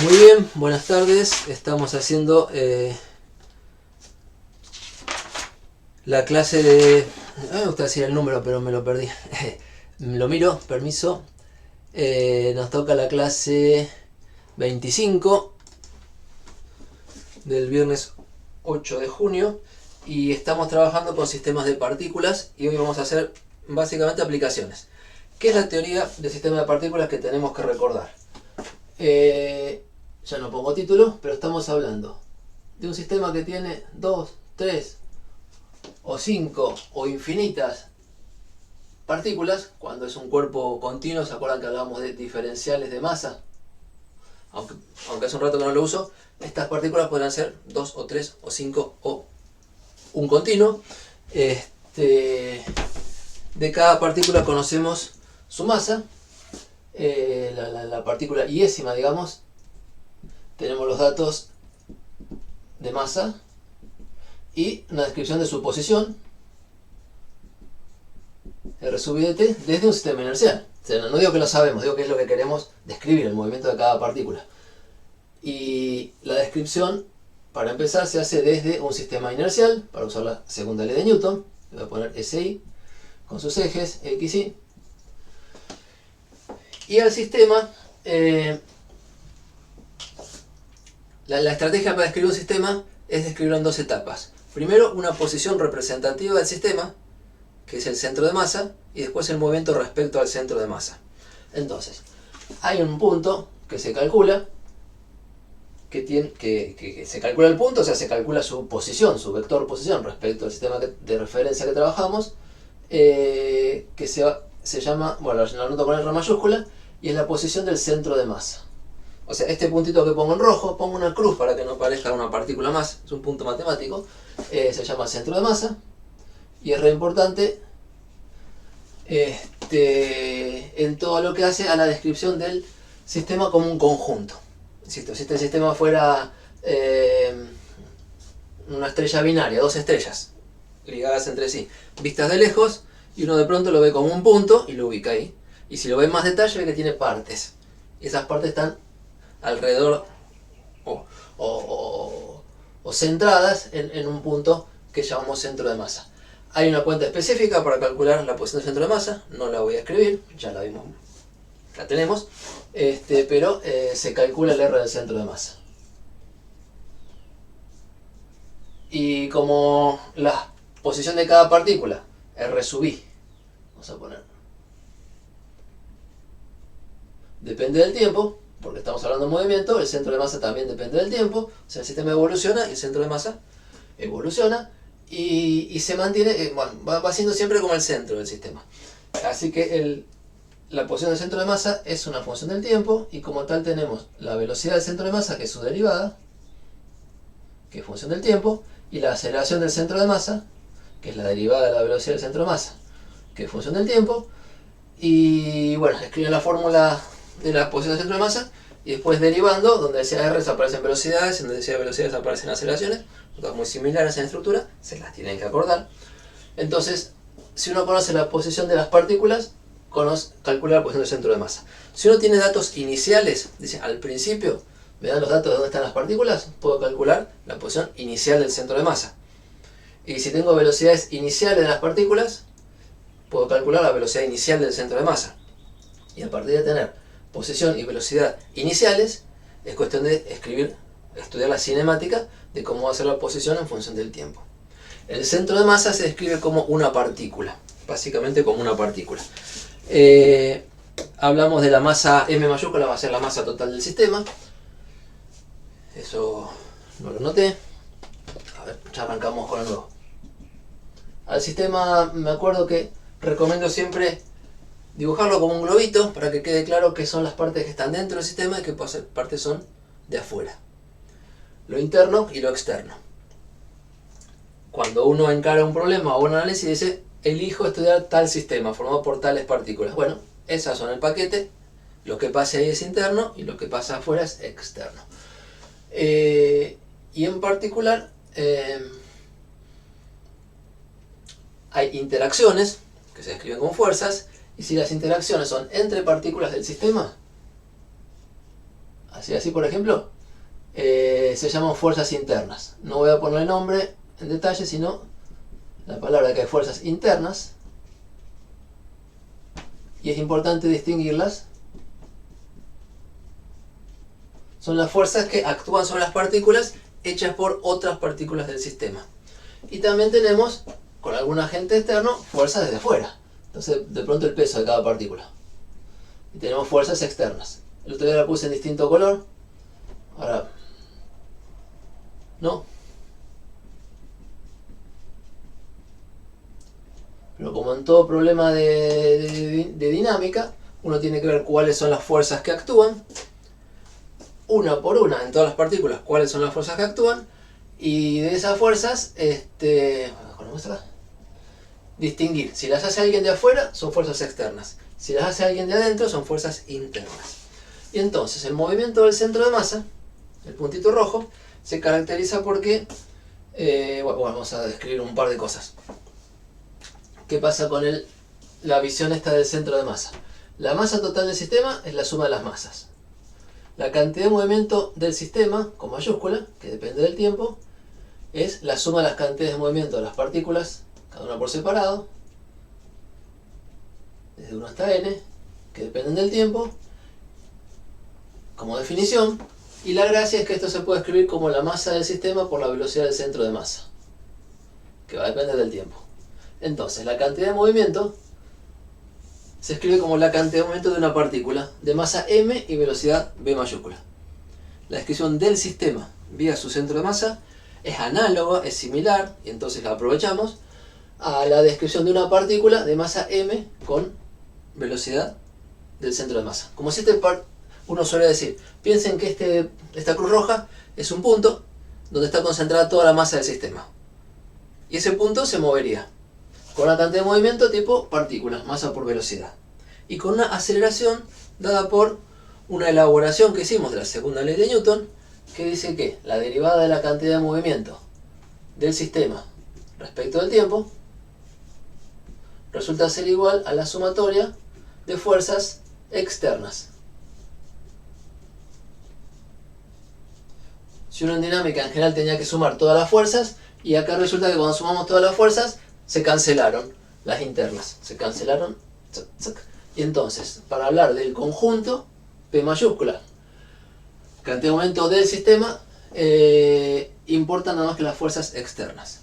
Muy bien, buenas tardes. Estamos haciendo la clase de... me gusta decir el número, pero me lo perdí. Lo miro, permiso. Nos toca la clase 25 del viernes 8 de junio y estamos trabajando con sistemas de partículas y hoy vamos a hacer básicamente aplicaciones. ¿Qué es la teoría del sistema de partículas que tenemos que recordar? Ya no pongo título, pero estamos hablando de un sistema que tiene 2, 3 o 5 o infinitas partículas. Cuando es un cuerpo continuo, ¿se acuerdan que hablábamos de diferenciales de masa? Aunque hace un rato que no lo uso, estas partículas podrán ser 2 o 3 o 5 o un continuo. De cada partícula conocemos su masa. La partícula iésima, digamos, tenemos los datos de masa y una descripción de su posición, R sub I de t, desde un sistema inercial. O sea, no digo que lo sabemos, digo que es lo que queremos describir, el movimiento de cada partícula. Y la descripción, para empezar, se hace desde un sistema inercial, para usar la segunda ley de Newton. Le voy a poner SI con sus ejes, X, Y. Y al sistema, la estrategia para describir un sistema es describirlo en dos etapas. Primero, una posición representativa del sistema, que es el centro de masa, y después el movimiento respecto al centro de masa. Entonces, hay un punto que se calcula, que se calcula el punto, o sea, se calcula su posición, su vector posición respecto al sistema de referencia que trabajamos, que se llama, bueno, lo anoto con R mayúscula, y es la posición del centro de masa. O sea, este puntito que pongo en rojo, pongo una cruz para que no parezca una partícula más, es un punto matemático, se llama centro de masa, y es re importante en todo lo que hace a la descripción del sistema como un conjunto. Insisto, si este sistema fuera una estrella binaria, dos estrellas ligadas entre sí, vistas de lejos, y uno de pronto lo ve como un punto y lo ubica ahí. Y si lo ve en más detalle, ve que tiene partes. Y esas partes están alrededor o centradas en un punto que llamamos centro de masa. Hay una cuenta específica para calcular la posición del centro de masa, no la voy a escribir, ya la vimos, la tenemos, pero se calcula el R del centro de masa. Y como la posición de cada partícula, R sub I, vamos a poner, depende del tiempo, porque estamos hablando de movimiento, el centro de masa también depende del tiempo, o sea, el sistema evoluciona y el centro de masa evoluciona y se mantiene, bueno, va siendo siempre como el centro del sistema. Así que la posición del centro de masa es una función del tiempo y como tal tenemos la velocidad del centro de masa, que es su derivada, que es función del tiempo, y la aceleración del centro de masa, que es la derivada de la velocidad del centro de masa, que es función del tiempo. Y bueno, escriben la fórmula de la posición del centro de masa y después derivando, donde decía R aparecen velocidades, donde decía velocidades aparecen aceleraciones, todas muy similares en estructura, se las tienen que acordar. Entonces, si uno conoce la posición de las partículas, calcula la posición del centro de masa. Si uno tiene datos iniciales, dice al principio me dan los datos de dónde están las partículas, puedo calcular la posición inicial del centro de masa. Y si tengo velocidades iniciales de las partículas, puedo calcular la velocidad inicial del centro de masa. Y a partir de tener posición y velocidad iniciales, es cuestión de estudiar la cinemática de cómo va a ser la posición en función del tiempo. El centro de masa se describe como una partícula, básicamente como una partícula. Hablamos de la masa M mayúscula, va a ser la masa total del sistema. Eso no lo noté. A ver, ya arrancamos con el nuevo. Al sistema me acuerdo que recomiendo siempre dibujarlo como un globito para que quede claro qué son las partes que están dentro del sistema y qué partes son de afuera. Lo interno y lo externo. Cuando uno encara un problema o un análisis dice, elijo estudiar tal sistema formado por tales partículas. Bueno, esas son el paquete, lo que pasa ahí es interno y lo que pasa afuera es externo. Y en particular hay interacciones que se describen como fuerzas, y si las interacciones son entre partículas del sistema, Así por ejemplo, se llaman fuerzas internas. No voy a poner el nombre en detalle, sino la palabra que hay fuerzas internas. Y es importante distinguirlas. Son las fuerzas que actúan sobre las partículas hechas por otras partículas del sistema. Y también tenemos, con algún agente externo, fuerzas desde afuera. Entonces, de pronto el peso de cada partícula. Y tenemos fuerzas externas. El otro día la puse en distinto color. Ahora, no. Pero como en todo problema de dinámica, uno tiene que ver cuáles son las fuerzas que actúan. Una por una, en todas las partículas, cuáles son las fuerzas que actúan. Y de esas fuerzas, distinguir. Si las hace alguien de afuera, son fuerzas externas. Si las hace alguien de adentro, son fuerzas internas. Y entonces, el movimiento del centro de masa, el puntito rojo, se caracteriza porque... vamos a describir un par de cosas. ¿Qué pasa con la visión esta del centro de masa? La masa total del sistema es la suma de las masas. La cantidad de movimiento del sistema, con mayúscula, que depende del tiempo, es la suma de las cantidades de movimiento de las partículas, cada una por separado, desde 1 hasta n, que dependen del tiempo, como definición. Y la gracia es que esto se puede escribir como la masa del sistema por la velocidad del centro de masa, que va a depender del tiempo. Entonces, la cantidad de movimiento se escribe como la cantidad de movimiento de una partícula de masa m y velocidad v mayúscula. La descripción del sistema vía su centro de masa es análoga, es similar, y entonces la aprovechamos, a la descripción de una partícula de masa m con velocidad del centro de masa. Como si uno suele decir, piensen que esta cruz roja es un punto donde está concentrada toda la masa del sistema. Y ese punto se movería con una cantidad de movimiento tipo partículas, masa por velocidad. Y con una aceleración dada por una elaboración que hicimos de la segunda ley de Newton, que dice que la derivada de la cantidad de movimiento del sistema respecto del tiempo resulta ser igual a la sumatoria de fuerzas externas. Si uno en dinámica en general tenía que sumar todas las fuerzas, y acá resulta que cuando sumamos todas las fuerzas, se cancelaron las internas. Se cancelaron. Y entonces, para hablar del conjunto, P mayúscula, cantidad de momento del sistema, importan nada más que las fuerzas externas.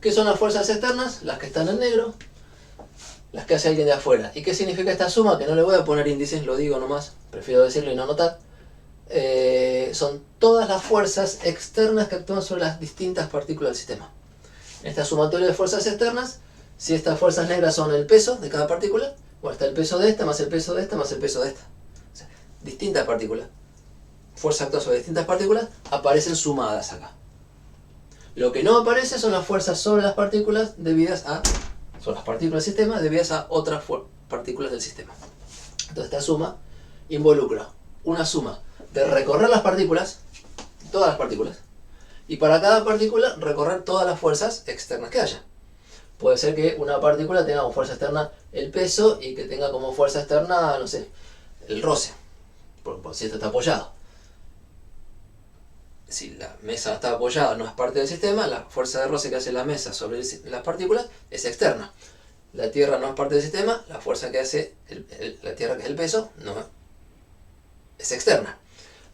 ¿Qué son las fuerzas externas? Las que están en negro, las que hace alguien de afuera. ¿Y qué significa esta suma? Que no le voy a poner índices, lo digo nomás, prefiero decirlo y no anotar. Son todas las fuerzas externas que actúan sobre las distintas partículas del sistema. En esta sumatoria de fuerzas externas, si estas fuerzas negras son el peso de cada partícula, bueno, está el peso de esta, más el peso de esta, más el peso de esta. O sea, distintas partículas. Fuerzas actúan sobre distintas partículas, aparecen sumadas acá. Lo que no aparece son las fuerzas sobre las partículas debidas a... son las partículas del sistema debidas a otras partículas del sistema. Entonces esta suma involucra una suma de recorrer las partículas, todas las partículas, y para cada partícula recorrer todas las fuerzas externas que haya. Puede ser que una partícula tenga como fuerza externa el peso y que tenga como fuerza externa, no sé, el roce, por si esto está apoyado. Si la mesa está apoyada, no es parte del sistema, la fuerza de roce que hace la mesa sobre las partículas es externa. La Tierra no es parte del sistema, la fuerza que hace la Tierra, que es el peso, no es externa.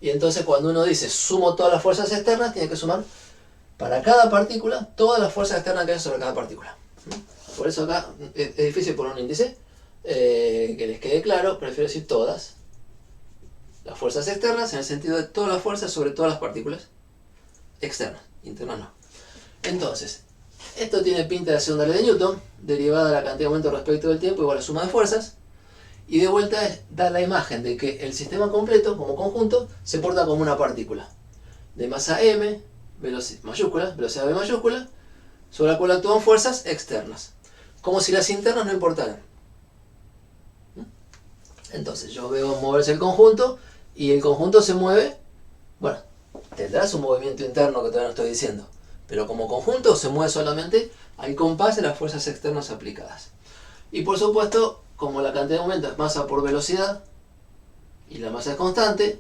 Y entonces cuando uno dice sumo todas las fuerzas externas, tiene que sumar para cada partícula todas las fuerzas externas que hay sobre cada partícula. Por eso acá es difícil poner un índice que les quede claro, prefiero decir todas las fuerzas externas en el sentido de todas las fuerzas sobre todas las partículas externas, internas no. Entonces, esto tiene pinta de la segunda ley de Newton, derivada de la cantidad de momento respecto del tiempo igual a la suma de fuerzas. Y de vuelta da la imagen de que el sistema completo, como conjunto, se porta como una partícula de masa m, velocidad v mayúscula, sobre la cual actúan fuerzas externas, como si las internas no importaran. Entonces yo veo moverse el conjunto, y el conjunto se mueve, bueno, tendrá su movimiento interno que todavía no estoy diciendo, pero como conjunto se mueve solamente al compás de las fuerzas externas aplicadas. Y por supuesto, como la cantidad de momento es masa por velocidad y la masa es constante,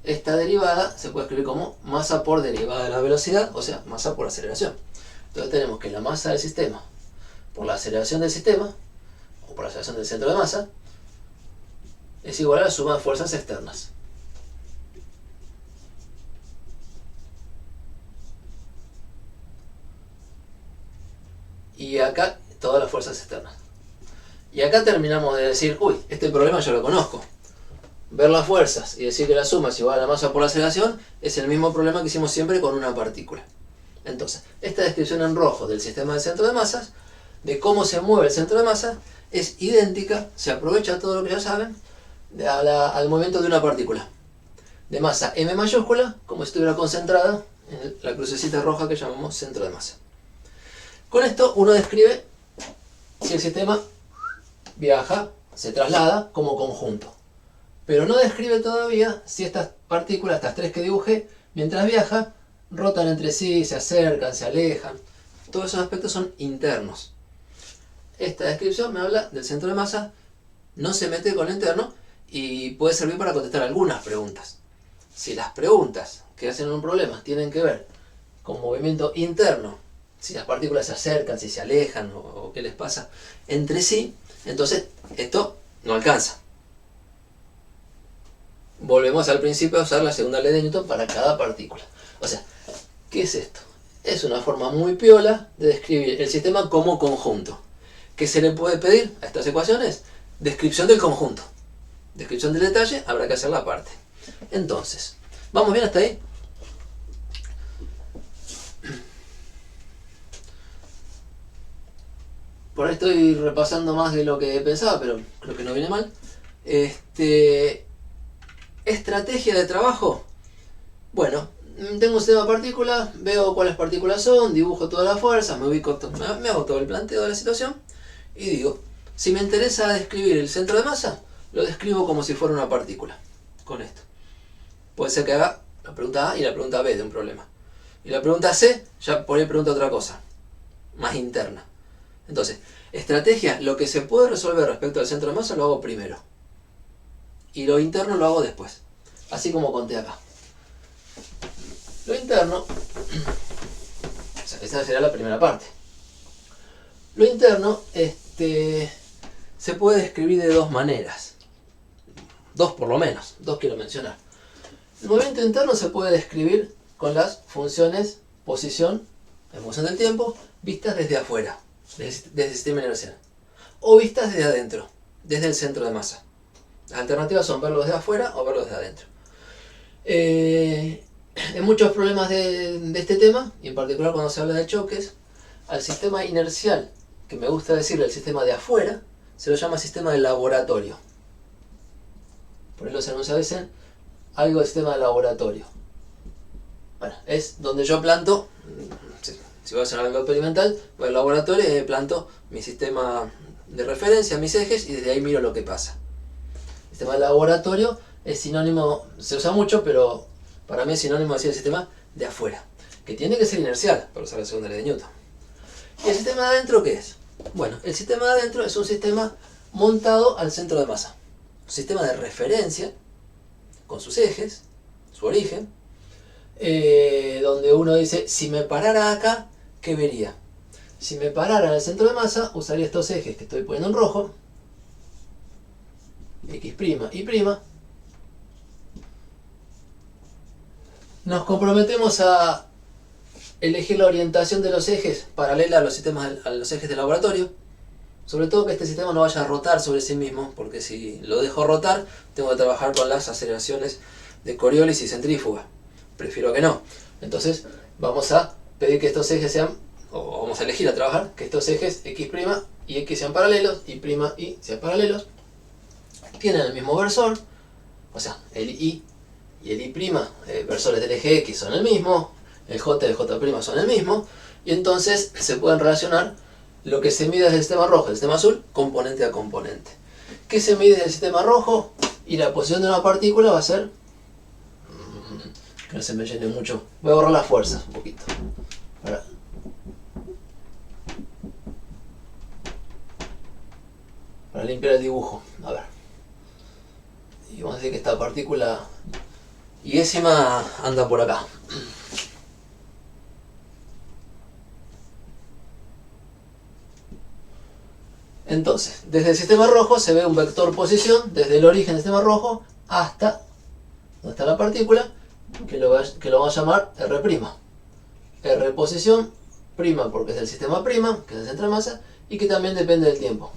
esta derivada se puede escribir como masa por derivada de la velocidad, o sea, masa por aceleración. Entonces tenemos que la masa del sistema por la aceleración del sistema, o por la aceleración del centro de masa, es igual a la suma de fuerzas externas. Y acá todas las fuerzas externas. Y acá terminamos de decir, uy, este problema yo lo conozco. Ver las fuerzas y decir que la suma es igual a la masa por la aceleración es el mismo problema que hicimos siempre con una partícula. Entonces, esta descripción en rojo del sistema de centro de masas, de cómo se mueve el centro de masa, es idéntica, se aprovecha todo lo que ya saben, al movimiento de una partícula. De masa m mayúscula, como si estuviera concentrada en la crucecita roja que llamamos centro de masa. Con esto uno describe si el sistema viaja, se traslada como conjunto. Pero no describe todavía si estas partículas, estas tres que dibujé, mientras viaja, rotan entre sí, se acercan, se alejan. Todos esos aspectos son internos. Esta descripción me habla del centro de masa, no se mete con lo interno y puede servir para contestar algunas preguntas. Si las preguntas que hacen un problema tienen que ver con movimiento interno, si las partículas se acercan, si se alejan o qué les pasa entre sí, entonces esto no alcanza. Volvemos al principio a usar la segunda ley de Newton para cada partícula. O sea, ¿qué es esto? Es una forma muy piola de describir el sistema como conjunto. ¿Qué se le puede pedir a estas ecuaciones? Descripción del conjunto. Descripción del detalle, habrá que hacer la parte. Entonces, ¿vamos bien hasta ahí? Por ahí estoy repasando más de lo que pensaba, pero creo que no viene mal. Estrategia de trabajo. Bueno, tengo un sistema de partículas, veo cuáles partículas son, dibujo todas las fuerzas, me hago todo el planteo de la situación y digo, si me interesa describir el centro de masa, lo describo como si fuera una partícula. Con esto. Puede ser que haga la pregunta A y la pregunta B de un problema. Y la pregunta C, ya por ahí pregunta otra cosa, más interna. Entonces, estrategia, lo que se puede resolver respecto al centro de masa lo hago primero. Y lo interno lo hago después. Así como conté acá. Lo interno, o sea, esa será la primera parte. Lo interno, se puede describir de dos maneras. Dos por lo menos, dos quiero mencionar. El movimiento interno se puede describir con las funciones posición, en función del tiempo, vistas desde afuera, desde el sistema inercial. O vistas desde adentro, desde el centro de masa. Las alternativas son verlo desde afuera o verlo desde adentro. En muchos problemas de este tema, y en particular cuando se habla de choques, al sistema inercial, que me gusta decirle el sistema de afuera, se lo llama sistema de laboratorio. Por eso los enunciados dicen algo de sistema de laboratorio. Bueno, es donde yo planto, si voy a hacer algo experimental, voy al laboratorio y planto mi sistema de referencia, mis ejes, y desde ahí miro lo que pasa. El sistema de laboratorio es sinónimo, se usa mucho, pero para mí es sinónimo de decir el sistema de afuera, que tiene que ser inercial, para usar la segunda ley de Newton. ¿Y el sistema de adentro qué es? Bueno, el sistema de adentro es un sistema montado al centro de masa. Un sistema de referencia, con sus ejes, su origen, donde uno dice, si me parara acá, ¿qué vería? Si me parara en el centro de masa, usaría estos ejes que estoy poniendo en rojo, X', Y'. Nos comprometemos a elegir la orientación de los ejes paralela a los ejes de laboratorio. Sobre todo que este sistema no vaya a rotar sobre sí mismo, porque si lo dejo rotar, tengo que trabajar con las aceleraciones de Coriolis y centrífuga. Prefiero que no. Entonces, vamos a pedir que estos ejes sean, o vamos a elegir a trabajar, que estos ejes X' y X sean paralelos, Y', Y sean paralelos. Tienen el mismo versor, o sea, el Y y el Y', versores del eje X son el mismo, el J y el J' son el mismo, y entonces se pueden relacionar lo que se mide desde el sistema rojo y el sistema azul, componente a componente. ¿Qué se mide del sistema rojo? Y la posición de una partícula va a ser, que no se me llene mucho, voy a borrar las fuerzas un poquito, para limpiar el dibujo. A ver, y vamos a decir que esta partícula y ésima anda por acá. Entonces, desde el sistema rojo se ve un vector posición desde el origen del sistema rojo hasta donde está la partícula, que lo vamos a llamar R'. R posición, prima porque es del sistema prima, que es el centro de masa, y que también depende del tiempo.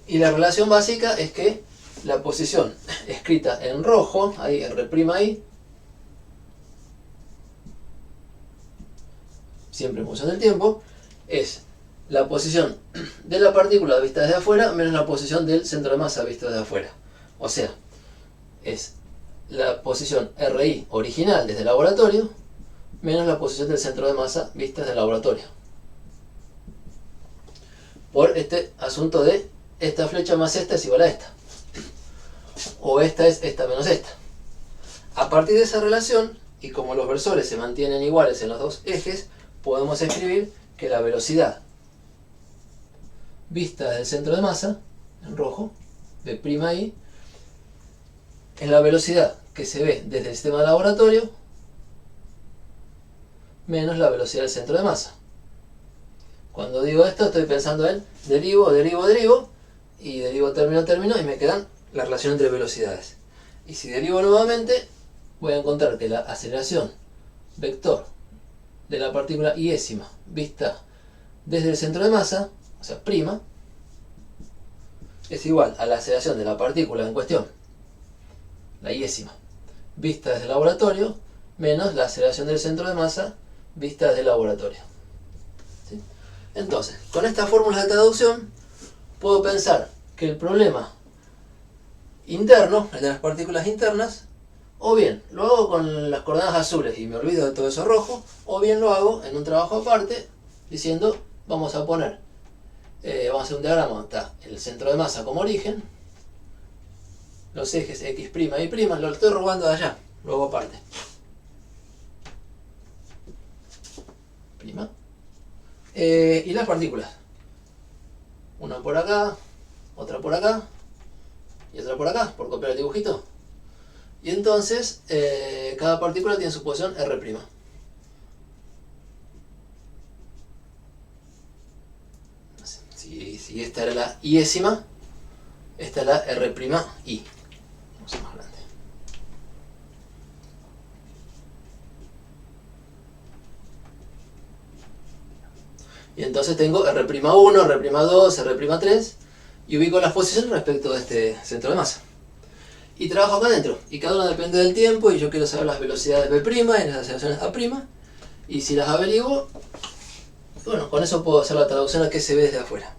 Y la relación básica es que la posición escrita en rojo, ahí R' siempre en función del tiempo, es la posición de la partícula vista desde afuera menos la posición del centro de masa visto desde afuera. O sea, es la posición RI original desde el laboratorio menos la posición del centro de masa vista desde el laboratorio. Por este asunto de esta flecha más esta es igual a esta. O esta es esta menos esta. A partir de esa relación, y como los versores se mantienen iguales en los dos ejes, podemos escribir que la velocidad vista del centro de masa, en rojo, B'I, es la velocidad que se ve desde el sistema de laboratorio menos la velocidad del centro de masa. Cuando digo esto estoy pensando en derivo, y derivo término, y me quedan la relación entre velocidades. Y si derivo nuevamente, voy a encontrar que la aceleración vector de la partícula iésima vista desde el centro de masa, o sea, prima, es igual a la aceleración de la partícula en cuestión, la iésima, vista desde el laboratorio, menos la aceleración del centro de masa vista desde el laboratorio. ¿Sí? Entonces, con estas fórmulas de traducción, puedo pensar que el problema interno, el de las partículas internas, o bien lo hago con las coordenadas azules y me olvido de todo eso rojo, o bien lo hago en un trabajo aparte, diciendo, vamos a poner, vamos a hacer un diagrama donde está el centro de masa como origen, los ejes X' y', lo estoy robando de allá, lo hago aparte. Prima. Y las partículas. Una por acá, otra por acá, y otra por acá, por copiar el dibujito. Y entonces, cada partícula tiene su posición R'. Si esta era la iésima, esta es la R'. Vamos a más grande. Y entonces tengo R'1, R'2, R'3 y ubico las posiciones respecto de este centro de masa. Y trabajo acá adentro. Y cada una depende del tiempo y yo quiero saber las velocidades B' y las aceleraciones A'. Y si las averiguo, bueno, con eso puedo hacer la traducción a qué se ve desde afuera.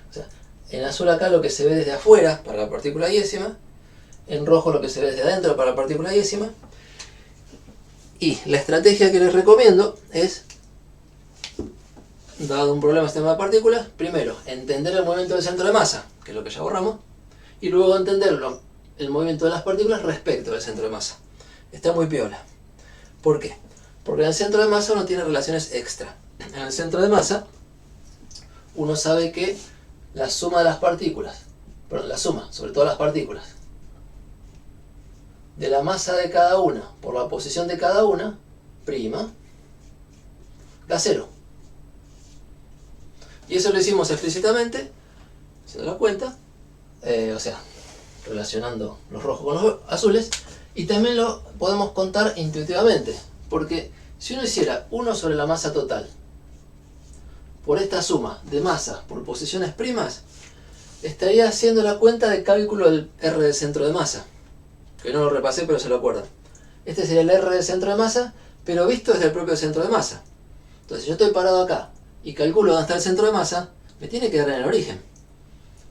O sea, en azul acá lo que se ve desde afuera para la partícula iésima, en rojo lo que se ve desde adentro para la partícula iésima. Y la estrategia que les recomiendo es, dado un problema de sistema de partículas, primero entender el movimiento del centro de masa, que es lo que ya borramos, y luego entender el movimiento de las partículas respecto del centro de masa. Está muy piola. ¿Por qué? Porque en el centro de masa uno tiene relaciones extra. En el centro de masa uno sabe que la suma de las partículas, perdón, la suma, sobre todo las partículas, de la masa de cada una por la posición de cada una, prima, da 0. Y eso lo hicimos explícitamente, haciendo la cuenta, o sea, relacionando los rojos con los azules, y también lo podemos contar intuitivamente, porque si uno hiciera 1 sobre la masa total por esta suma de masa por posiciones primas, estaría haciendo la cuenta de cálculo del R del centro de masa, que no lo repasé pero se lo acuerdan. Este sería el R del centro de masa, pero visto desde el propio centro de masa. Entonces si yo estoy parado acá y calculo dónde está el centro de masa, me tiene que dar en el origen.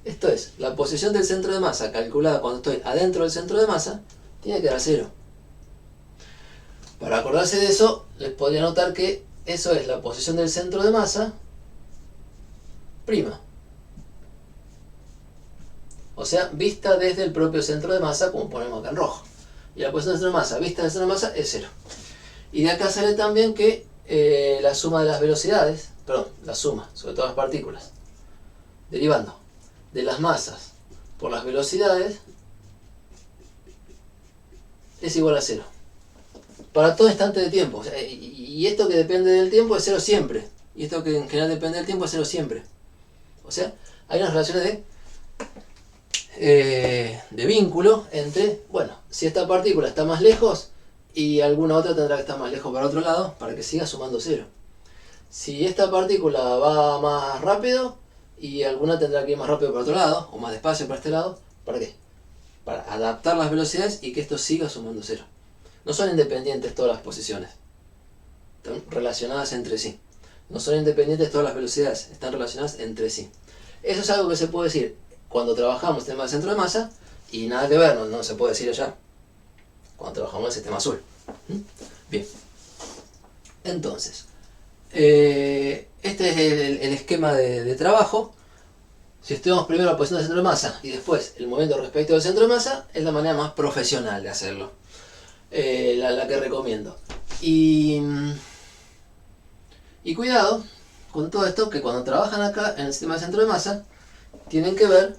Esto es, la posición del centro de masa calculada cuando estoy adentro del centro de masa, tiene que dar 0. Para acordarse de eso, les podría notar que eso es la posición del centro de masa prima. O sea, vista desde el propio centro de masa, como ponemos acá en rojo. Y la posición del centro de masa, vista del centro de masa, es 0. Y de acá sale también que la suma de las velocidades, perdón, la suma, sobre todas las partículas, derivando de las masas por las velocidades, es igual a 0. Para todo instante de tiempo. O sea, y esto que depende del tiempo es 0 siempre. Y esto que en general depende del tiempo es 0 siempre. O sea, hay unas relaciones de vínculo entre, bueno, si esta partícula está más lejos y alguna otra tendrá que estar más lejos para otro lado para que siga sumando 0. Si esta partícula va más rápido y alguna tendrá que ir más rápido para otro lado o más despacio para este lado, ¿para qué? Para adaptar las velocidades y que esto siga sumando 0. No son independientes todas las posiciones, están relacionadas entre sí. No son independientes todas las velocidades, están relacionadas entre sí. Eso es algo que se puede decir cuando trabajamos el sistema de centro de masa y nada que ver, no se puede decir allá cuando trabajamos el sistema azul. Bien, entonces, este es el esquema de trabajo. Si estudiamos primero la posición del centro de masa y después el movimiento respecto del centro de masa, es la manera más profesional de hacerlo. La que recomiendo. Y cuidado con todo esto, que cuando trabajan acá en el sistema de centro de masa, tienen que ver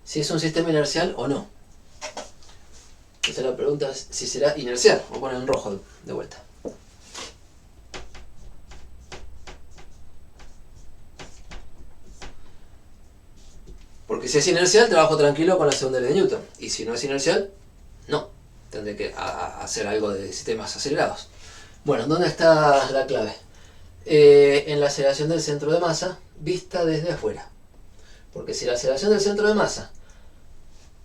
si es un sistema inercial o no. Entonces la pregunta es si será inercial. Voy a poner en rojo de vuelta. Porque si es inercial, trabajo tranquilo con la segunda ley de Newton. Y si no es inercial, no. Tendré que hacer algo de sistemas acelerados. Bueno, ¿dónde está la clave? En la aceleración del centro de masa vista desde afuera. Porque si la aceleración del centro de masa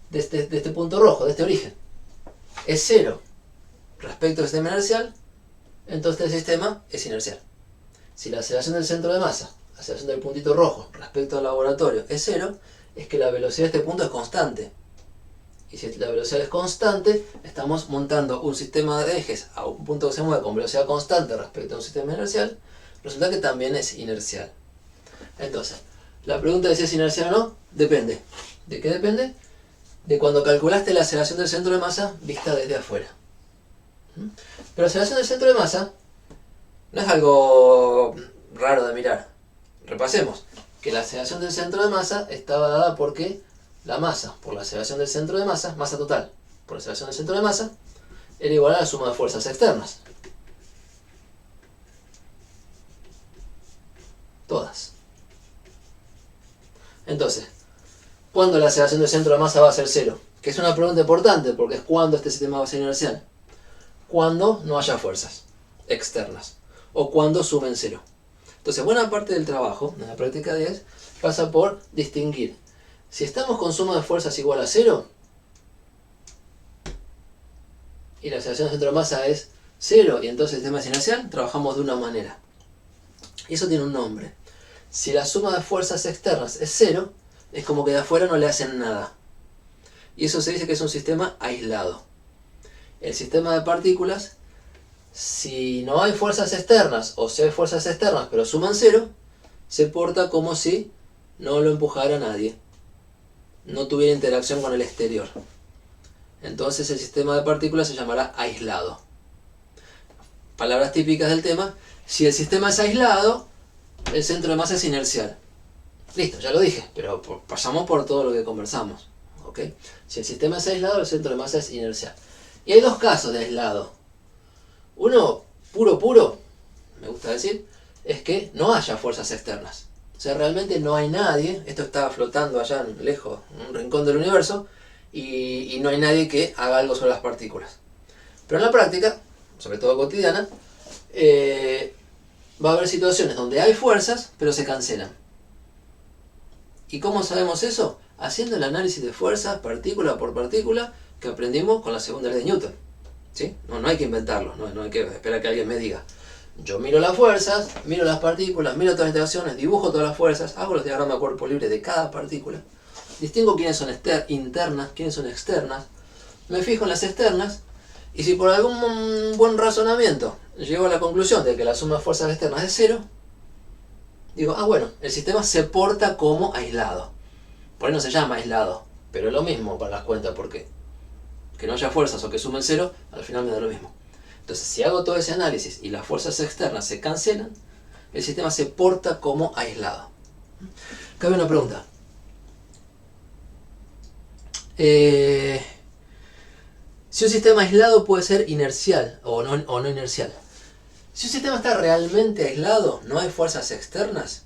de este punto rojo, de este origen, es 0 respecto al sistema inercial, entonces el sistema es inercial. Si la aceleración del centro de masa, la aceleración del puntito rojo respecto al laboratorio es 0, es que la velocidad de este punto es constante. Y si la velocidad es constante, estamos montando un sistema de ejes a un punto que se mueve con velocidad constante respecto a un sistema inercial, resulta que también es inercial. Entonces, la pregunta de si es inercial o no, depende. ¿De qué depende? De cuando calculaste la aceleración del centro de masa vista desde afuera. Pero la aceleración del centro de masa no es algo raro de mirar. Repasemos que la aceleración del centro de masa estaba dada porque la masa por la aceleración del centro de masa, masa total por la aceleración del centro de masa, era igual a la suma de fuerzas externas. Todas. Entonces, ¿cuándo la aceleración del centro de masa va a ser 0? Que es una pregunta importante porque es cuándo este sistema va a ser inercial. Cuando no haya fuerzas externas o cuando sumen 0. Entonces, buena parte del trabajo, en la práctica 10, pasa por distinguir. Si estamos con suma de fuerzas igual a 0, y la aceleración del centro de masa es 0, y entonces el sistema es inercial, trabajamos de una manera. Y eso tiene un nombre. Si la suma de fuerzas externas es 0, es como que de afuera no le hacen nada. Y eso se dice que es un sistema aislado. El sistema de partículas, si no hay fuerzas externas, o si hay fuerzas externas pero suman 0, se porta como si no lo empujara nadie, no tuviera interacción con el exterior. Entonces el sistema de partículas se llamará aislado. Palabras típicas del tema: si el sistema es aislado, el centro de masa es inercial. Listo, ya lo dije, pero pasamos por todo lo que conversamos. ¿Okay? Si el sistema es aislado, el centro de masa es inercial. Y hay dos casos de aislado. Uno, puro, me gusta decir, es que no haya fuerzas externas. O sea, realmente no hay nadie, esto está flotando allá lejos, en un rincón del universo, y no hay nadie que haga algo sobre las partículas. Pero en la práctica, sobre todo cotidiana, va a haber situaciones donde hay fuerzas, pero se cancelan. ¿Y cómo sabemos eso? Haciendo el análisis de fuerzas, partícula por partícula, que aprendimos con la segunda ley de Newton. ¿Sí? No hay que inventarlo, no hay que esperar que alguien me diga. Yo miro las fuerzas, miro las partículas, miro todas las interacciones, dibujo todas las fuerzas, hago los diagramas de cuerpo libre de cada partícula, distingo quiénes son internas, quiénes son externas, me fijo en las externas, y si por algún buen razonamiento llego a la conclusión de que la suma de fuerzas externas es 0, digo, bueno, el sistema se porta como aislado. Por ahí no se llama aislado, pero es lo mismo para las cuentas, porque que no haya fuerzas o que sumen 0, al final me da lo mismo. Entonces, si hago todo ese análisis y las fuerzas externas se cancelan, el sistema se porta como aislado. Cabe una pregunta. Si un sistema aislado puede ser inercial o no inercial. Si un sistema está realmente aislado, no hay fuerzas externas,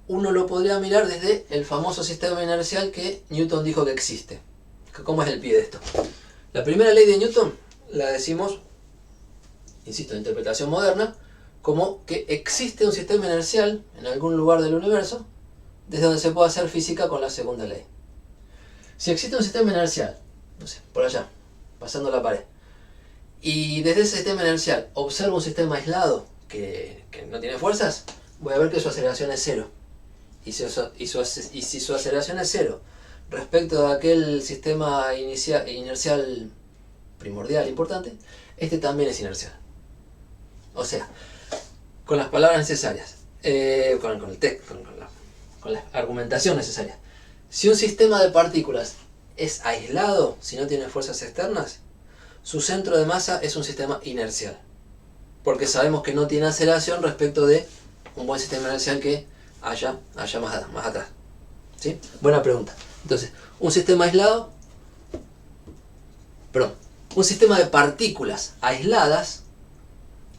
uno lo podría mirar desde el famoso sistema inercial que Newton dijo que existe. ¿Cómo es el pie de esto? La primera ley de Newton la decimos, insisto, en interpretación moderna, como que existe un sistema inercial en algún lugar del universo desde donde se puede hacer física con la segunda ley. Si existe un sistema inercial, no sé, por allá, pasando la pared, y desde ese sistema inercial observo un sistema aislado que no tiene fuerzas, voy a ver que su aceleración es cero. Y si su aceleración es cero respecto a aquel sistema inercial primordial importante, este también es inercial. O sea, con las palabras necesarias, con la argumentación necesaria. Si un sistema de partículas es aislado, si no tiene fuerzas externas, su centro de masa es un sistema inercial. Porque sabemos que no tiene aceleración respecto de un buen sistema inercial que haya más atrás. ¿Sí? Buena pregunta. Entonces, un sistema aislado, un sistema de partículas aisladas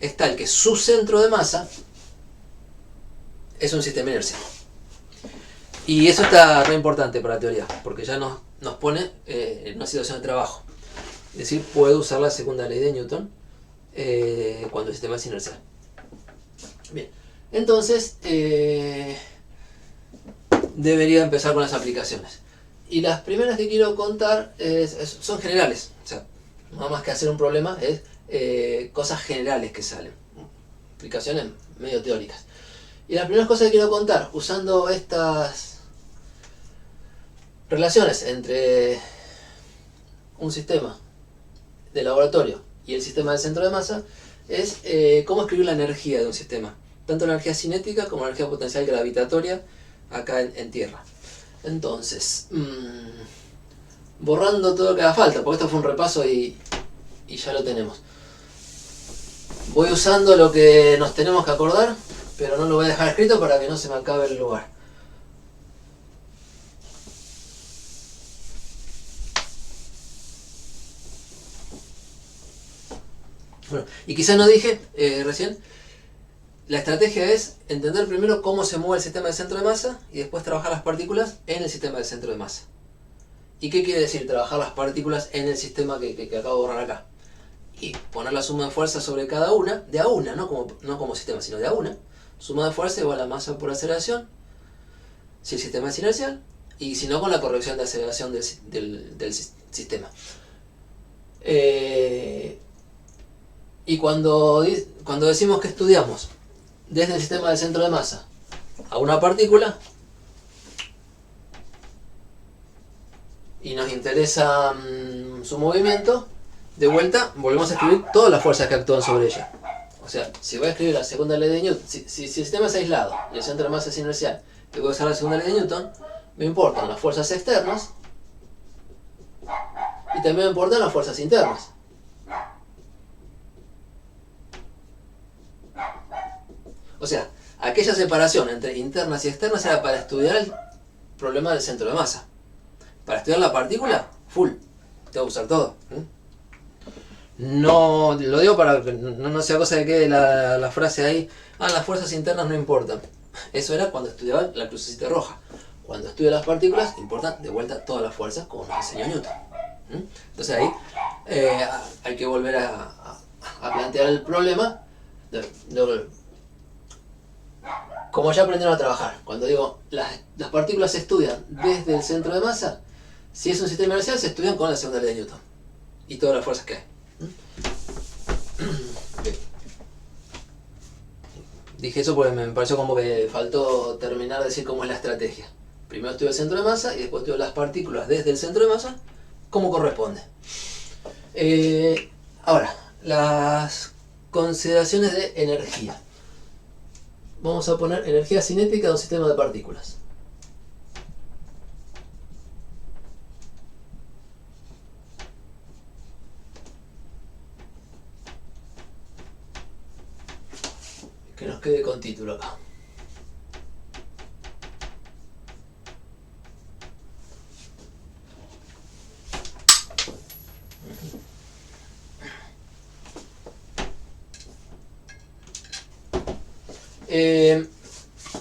es tal que su centro de masa es un sistema inercial. Y eso está re importante para la teoría, porque ya nos pone en una situación de trabajo. Es decir, puedo usar la segunda ley de Newton cuando el sistema es inercial. Bien, entonces debería empezar con las aplicaciones. Y las primeras que quiero contar son generales. O sea, nada más que hacer un problema es cosas generales que salen. Aplicaciones medio teóricas. Y las primeras cosas que quiero contar, usando estas relaciones entre un sistema de laboratorio y el sistema del centro de masa, es cómo escribir la energía de un sistema. Tanto la energía cinética como la energía potencial gravitatoria acá en Tierra. Entonces, borrando todo lo que haga falta, porque esto fue un repaso y ya lo tenemos. Voy usando lo que nos tenemos que acordar, pero no lo voy a dejar escrito para que no se me acabe el lugar. Bueno, y quizá no dije recién, la estrategia es entender primero cómo se mueve el sistema del centro de masa y después trabajar las partículas en el sistema del centro de masa. ¿Y qué quiere decir trabajar las partículas en el sistema que acabo de borrar acá? Y poner la suma de fuerza sobre cada una, de a una, no como sistema, sino de a una. Suma de fuerza igual a masa por aceleración, si el sistema es inercial, y si no, con la corrección de aceleración del sistema. Y cuando decimos que estudiamos desde el sistema del centro de masa a una partícula y nos interesa su movimiento, de vuelta volvemos a escribir todas las fuerzas que actúan sobre ella. O sea, si voy a escribir la segunda ley de Newton, si el sistema es aislado y el centro de masa es inercial, y voy a usar la segunda ley de Newton, me importan las fuerzas externas y también me importan las fuerzas internas. O sea, aquella separación entre internas y externas era para estudiar el problema del centro de masa. Para estudiar la partícula, full. Tengo que usar todo. No, lo digo para que no sea cosa de que la frase ahí, las fuerzas internas no importan. Eso era cuando estudiaba la crucecita roja. Cuando estudio las partículas, importan de vuelta todas las fuerzas, como nos enseñó Newton. Entonces ahí hay que volver a plantear el problema como ya aprendieron a trabajar. Cuando digo las partículas se estudian desde el centro de masa, si es un sistema inercial se estudian con la segunda ley de Newton y todas las fuerzas que hay. Bien. Dije eso porque me pareció como que faltó terminar de decir cómo es la estrategia. Primero estudio el centro de masa y después estudio las partículas desde el centro de masa, como corresponde. Ahora, las consideraciones de energía. Vamos a poner energía cinética de un sistema de partículas. Que nos quede con título acá.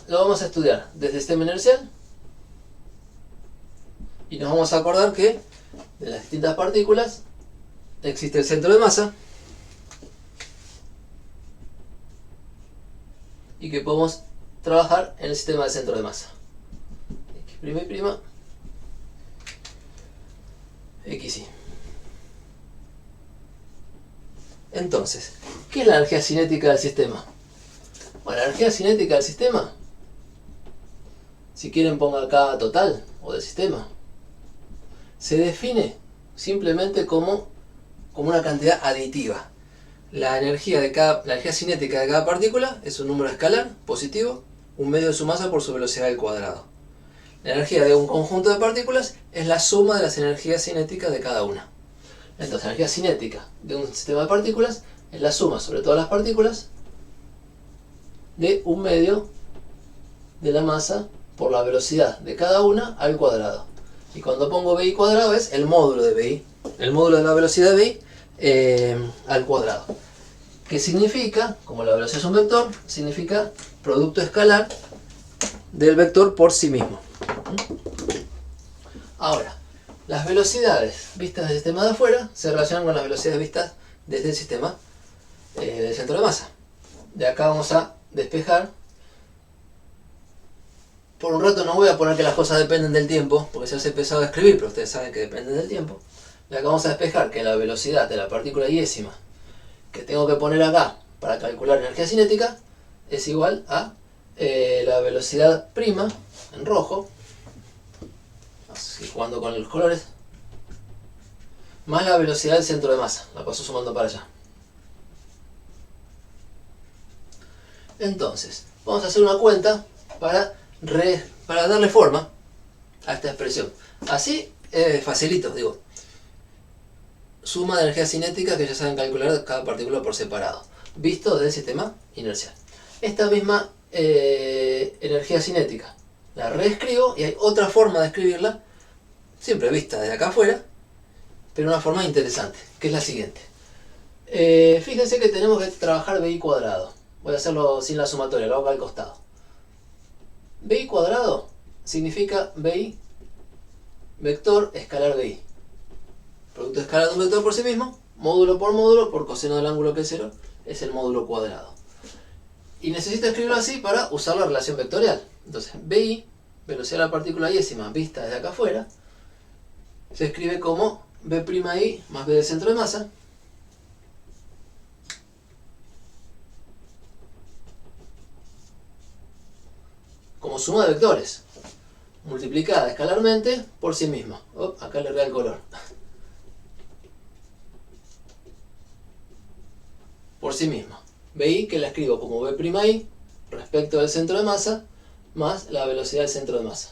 Lo vamos a estudiar desde sistema inercial y nos vamos a acordar que de las distintas partículas existe el centro de masa y que podemos trabajar en el sistema de centro de masa. X', XY. Entonces, ¿qué es la energía cinética del sistema? Bueno, la energía cinética del sistema, si quieren ponga acá total o del sistema, se define simplemente como una cantidad aditiva. La energía cinética de cada partícula es un número escalar positivo, un medio de su masa por su velocidad al cuadrado. La energía de un conjunto de partículas es la suma de las energías cinéticas de cada una. Entonces, la energía cinética de un sistema de partículas es la suma sobre todas las partículas de un medio de la masa por la velocidad de cada una al cuadrado. Y cuando pongo BI cuadrado es el módulo de BI, el módulo de la velocidad de BI al cuadrado. Que significa, como la velocidad es un vector, significa producto escalar del vector por sí mismo. Ahora, las velocidades vistas del sistema de afuera se relacionan con las velocidades vistas desde el sistema del centro de masa. De acá vamos a despejar. Por un rato no voy a poner que las cosas dependen del tiempo, porque se hace pesado de escribir, pero ustedes saben que dependen del tiempo. De acá vamos a despejar que la velocidad de la partícula iésima que tengo que poner acá para calcular energía cinética es igual a la velocidad prima, en rojo, así jugando con los colores, más la velocidad del centro de masa. La paso sumando para allá. Entonces, vamos a hacer una cuenta para darle forma a esta expresión. Así, facilito, digo. Suma de energía cinética que ya saben calcular cada partícula por separado, visto del sistema inercial. Esta misma energía cinética la reescribo y hay otra forma de escribirla, siempre vista desde acá afuera, pero una forma interesante, que es la siguiente. Fíjense que tenemos que trabajar BI cuadrado. Voy a hacerlo sin la sumatoria, lo hago acá al costado. BI cuadrado significa BI vector escalar BI. Producto escalar de un vector por sí mismo, módulo por coseno del ángulo que es 0, es el módulo cuadrado. Y necesito escribirlo así para usar la relación vectorial. Entonces, BI, velocidad de la partícula iésima vista desde acá afuera, se escribe como B'I más B del centro de masa, como suma de vectores, multiplicada escalarmente por sí misma. Acá le rega el color. Por sí misma. BI que la escribo como B'I respecto del centro de masa más la velocidad del centro de masa.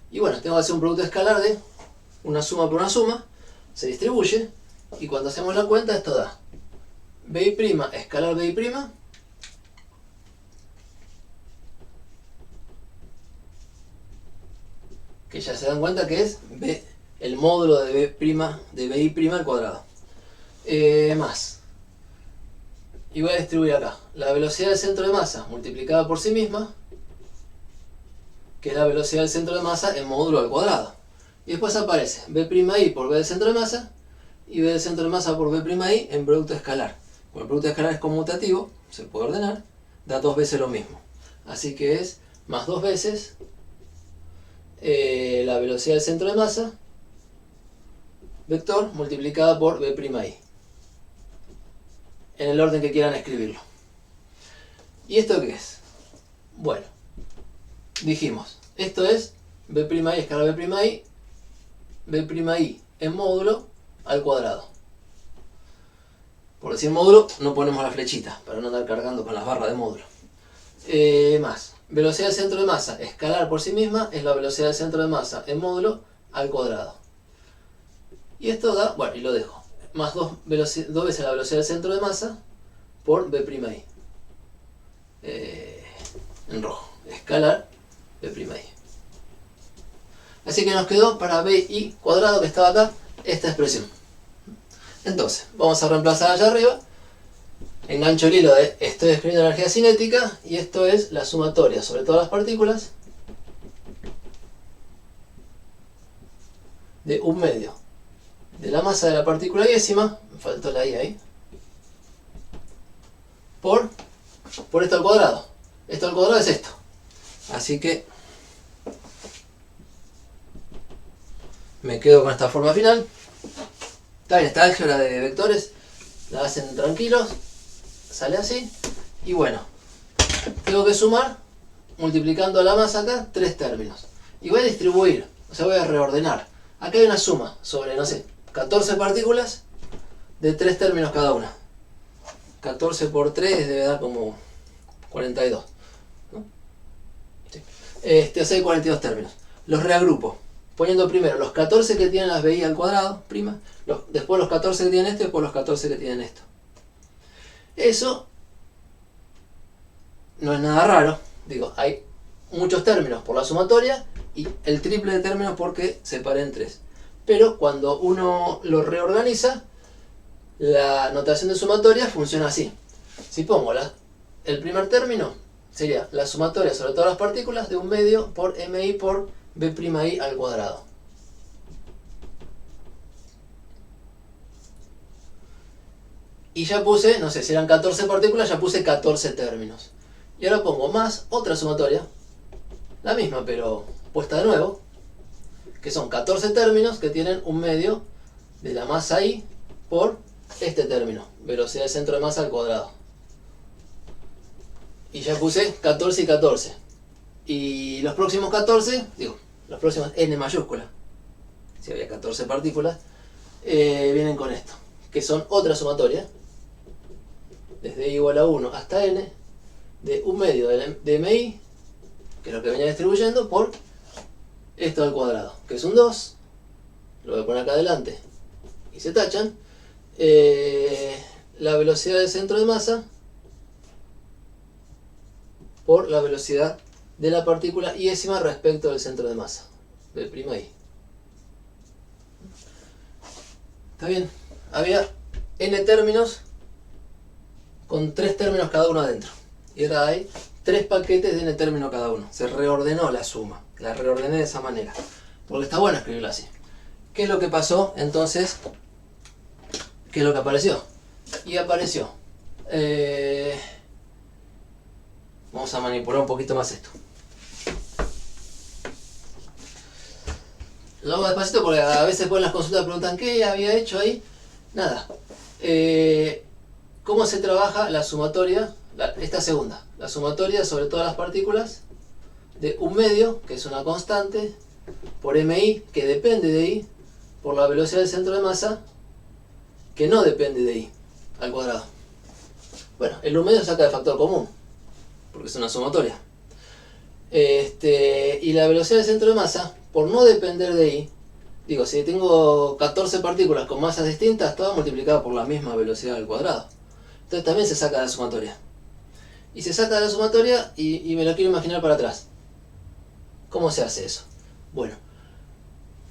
Y bueno, tengo que hacer un producto escalar de una suma por una suma, se distribuye y cuando hacemos la cuenta esto da B'I' escalar B'I', que ya se dan cuenta que es el módulo de B'I' al cuadrado, más. Y voy a distribuir acá la velocidad del centro de masa multiplicada por sí misma, que es la velocidad del centro de masa en módulo al cuadrado. Y después aparece B'I por B del centro de masa y B del centro de masa por B'I en producto escalar. Como el producto escalar es conmutativo, se puede ordenar, da dos veces lo mismo. Así que es más dos veces la velocidad del centro de masa, vector, multiplicada por B'I. En el orden que quieran escribirlo. ¿Y esto qué es? Bueno, dijimos, esto es B'I escalar B'I en módulo al cuadrado. Por decir módulo, no ponemos la flechita para no andar cargando con las barras de módulo. Más, velocidad del centro de masa escalar por sí misma es la velocidad del centro de masa en módulo al cuadrado. Y esto da, bueno, y lo dejo, más dos veces la velocidad del centro de masa por B'I. En rojo, escalar B'I. Así que nos quedó para BI cuadrado, que estaba acá, esta expresión. Entonces, vamos a reemplazar allá arriba engancho el hilo de estoy escribiendo la energía cinética y esto es la sumatoria sobre todas las partículas de 1/2 de la masa de la partícula iésima, me faltó la i ahí, por esto al cuadrado. Esto al cuadrado es esto. Así que me quedo con esta forma final. Está bien, esta álgebra de vectores la hacen tranquilos, sale así. Y bueno, tengo que sumar, multiplicando la masa acá, 3 términos. Y voy a distribuir, o sea, voy a reordenar. Acá hay una suma sobre, no sé, 14 partículas de 3 términos cada una. 14 por 3 debe dar como 42. ¿No? Sí. O sea, hay 42 términos. Los reagrupo, poniendo primero los 14 que tienen las BI al cuadrado, prima, después los 14 que tienen esto y después los 14 que tienen esto. Eso no es nada raro. Digo, hay muchos términos por la sumatoria y el triple de términos porque separé en 3. Pero cuando uno lo reorganiza, la notación de sumatoria funciona así. Si pongo el primer término, sería la sumatoria sobre todas las partículas de 1/2 por mi por b'I al cuadrado. Y ya puse, no sé, si eran 14 partículas, ya puse 14 términos. Y ahora pongo más otra sumatoria, la misma pero puesta de nuevo, que son 14 términos que tienen 1/2 de la masa I por este término, velocidad del centro de masa al cuadrado. Y ya puse 14 y 14. Y los próximos 14, digo, los próximos n mayúscula, si había 14 partículas, vienen con esto, que son otra sumatoria, desde i igual a 1 hasta n, de 1/2 de mi, que es lo que venía distribuyendo, por esto al cuadrado, que es un 2, lo voy a poner acá adelante, y se tachan, la velocidad del centro de masa por la velocidad de la partícula iésima respecto del centro de masa, B'I. ¿Está bien? Había n términos con 3 términos cada uno adentro. Y ahora hay 3 paquetes de n término cada uno. Se reordenó la suma. La reordené de esa manera. Porque está bueno escribirlo así. ¿Qué es lo que pasó entonces? ¿Qué es lo que apareció? Y apareció. Vamos a manipular un poquito más esto. Lo hago despacito porque a veces en las consultas preguntan ¿qué había hecho ahí? Nada. ¿Cómo se trabaja la sumatoria? Esta segunda. La sumatoria sobre todas las partículas de 1/2, que es una constante, por mi, que depende de i, por la velocidad del centro de masa, que no depende de i, al cuadrado. Bueno, el 1/2 saca de factor común, porque es una sumatoria. Y la velocidad del centro de masa, por no depender de i, digo, si tengo 14 partículas con masas distintas, todas multiplicadas por la misma velocidad al cuadrado. Entonces también se saca de la sumatoria. Y se saca de la sumatoria y me lo quiero imaginar para atrás. ¿Cómo se hace eso? Bueno,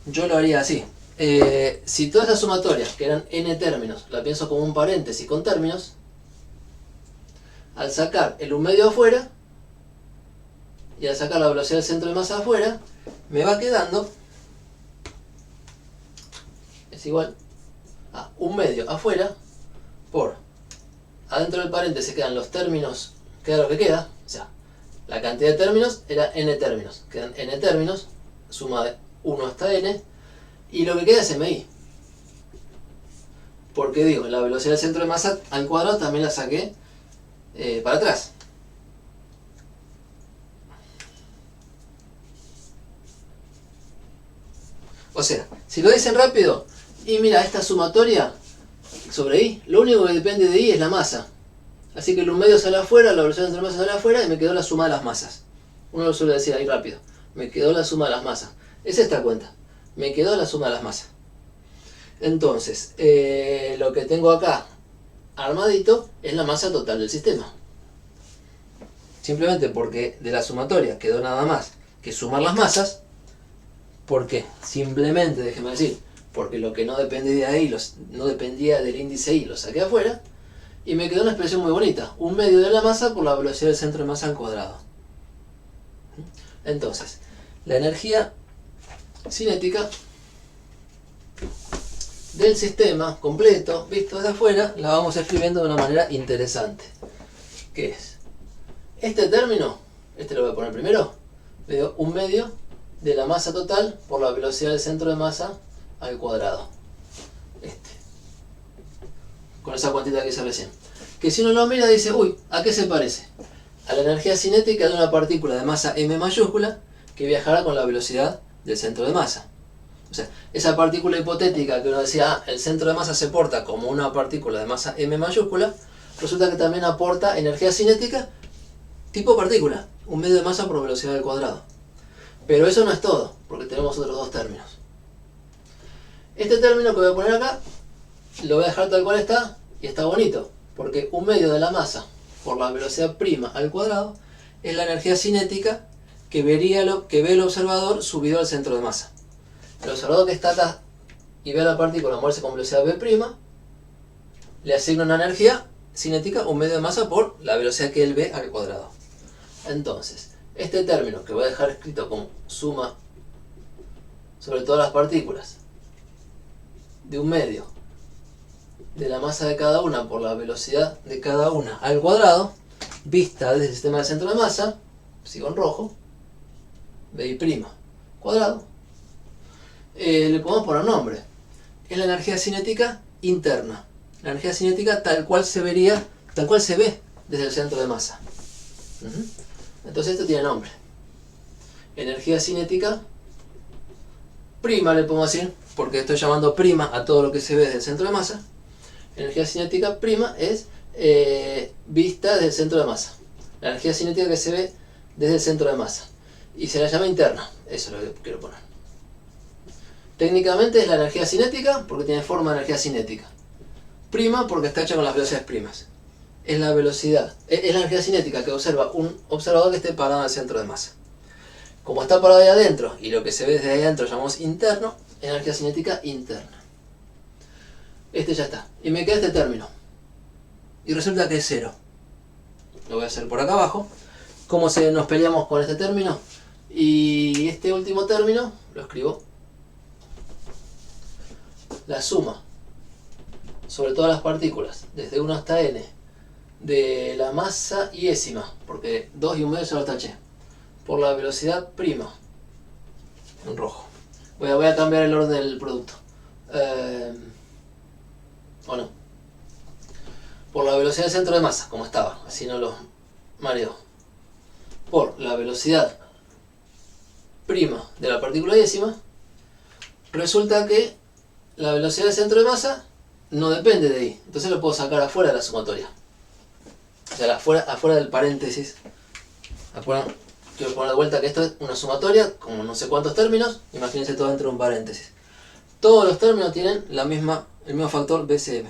yo lo haría así. Si todas las sumatorias, que eran n términos, la pienso como un paréntesis con términos, al sacar el 1/2 afuera, y al sacar la velocidad del centro de masa afuera, me va quedando, es igual a 1/2 afuera, por, adentro del paréntesis quedan los términos, queda lo que queda, o sea, la cantidad de términos era n términos, quedan n términos, suma de 1 hasta n, y lo que queda es mi. Porque digo, la velocidad del centro de masa al cuadrado también la saqué para atrás. O sea, si lo dicen rápido, y mira, esta sumatoria sobre i, lo único que depende de i es la masa. Así que el 1/2 sale afuera, la velocidad entre masa sale afuera y me quedó la suma de las masas. Uno lo suele decir ahí rápido. Me quedó la suma de las masas. Es esta cuenta. Me quedó la suma de las masas. Entonces, lo que tengo acá armadito es la masa total del sistema. Simplemente porque de la sumatoria quedó nada más que sumar las masas. ¿Por qué? Simplemente, déjeme decir, porque lo que no depende de ahí, no dependía del índice i, lo saqué afuera. Y me quedó una expresión muy bonita. 1/2 de la masa por la velocidad del centro de masa al cuadrado. Entonces, la energía cinética del sistema completo, visto desde afuera, la vamos escribiendo de una manera interesante. ¿Qué es? Este término, este lo voy a poner primero, me dio 1/2 de la masa total por la velocidad del centro de masa al cuadrado. Con esa cuantita que hice recién. Que si uno lo mira dice, uy, ¿a qué se parece? A la energía cinética de una partícula de masa m mayúscula que viajará con la velocidad del centro de masa. O sea, esa partícula hipotética que uno decía, el centro de masa se porta como una partícula de masa m mayúscula, resulta que también aporta energía cinética tipo partícula, 1/2 de masa por velocidad al cuadrado. Pero eso no es todo, porque tenemos otros dos términos. Este término que voy a poner acá, lo voy a dejar tal cual está, y está bonito, porque 1/2 de la masa por la velocidad prima al cuadrado es la energía cinética que ve el observador subido al centro de masa. El observador que está acá y ve a la partícula moverse con velocidad v', le asigna una energía cinética 1/2 de masa por la velocidad que él ve al cuadrado. Entonces, este término que voy a dejar escrito como suma sobre todas las partículas de 1/2 de la masa de cada una por la velocidad de cada una al cuadrado, vista desde el sistema del centro de masa, sigo en rojo, BI' cuadrado, le podemos poner nombre. Es la energía cinética interna. La energía cinética tal cual se ve desde el centro de masa. Entonces esto tiene nombre. Energía cinética prima, le podemos decir, porque estoy llamando prima a todo lo que se ve desde el centro de masa. Energía cinética prima es vista desde el centro de masa. La energía cinética que se ve desde el centro de masa. Y se la llama interna. Eso es lo que quiero poner. Técnicamente es la energía cinética porque tiene forma de energía cinética. Prima porque está hecha con las velocidades primas. Es la velocidad, es la energía cinética que observa un observador que esté parado en el centro de masa. Como está parado ahí adentro y lo que se ve desde ahí adentro llamamos interno, es energía cinética interna. Este ya está. Y me queda este término. Y resulta que es 0. Lo voy a hacer por acá abajo. ¿Cómo nos peleamos con este término? Y este último término lo escribo. La suma sobre todas las partículas, desde 1 hasta n, de la masa iésima, porque 2 y 1/2 se lo taché, por la velocidad prima, en rojo. Voy a cambiar el orden del producto. O no. Por la velocidad del centro de masa, como estaba, así no lo mareo. Por la velocidad prima de la partícula iésima, resulta que la velocidad del centro de masa no depende de ahí. Entonces lo puedo sacar afuera de la sumatoria. O sea, afuera del paréntesis. Quiero poner de vuelta que esto es una sumatoria, como no sé cuántos términos. Imagínense todo dentro de un paréntesis. Todos los términos tienen el mismo factor BCM.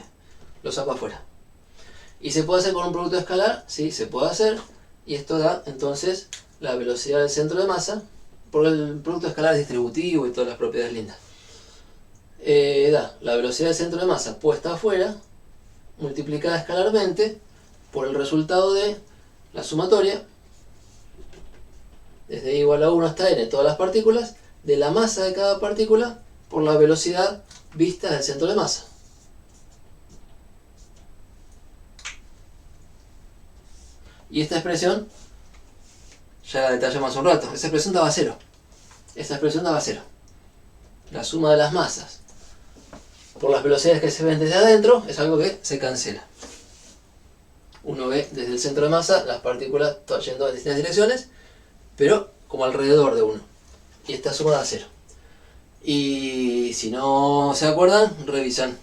Lo saco afuera. ¿Y se puede hacer con un producto escalar? Sí, se puede hacer. Y esto da entonces la velocidad del centro de masa. Porque el producto escalar es distributivo y todas las propiedades lindas. Da la velocidad del centro de masa puesta afuera, multiplicada escalarmente por el resultado de la sumatoria, desde i igual a 1 hasta n, todas las partículas, de la masa de cada partícula por la velocidad vista del centro de masa. Y esta expresión, ya la detallamos hace un rato, esa expresión daba 0. Esta expresión daba 0. La suma de las masas por las velocidades que se ven desde adentro es algo que se cancela. Uno ve desde el centro de masa las partículas todas yendo en distintas direcciones, pero como alrededor de uno. Y esta suma da 0. Y si no se acuerdan, revisan.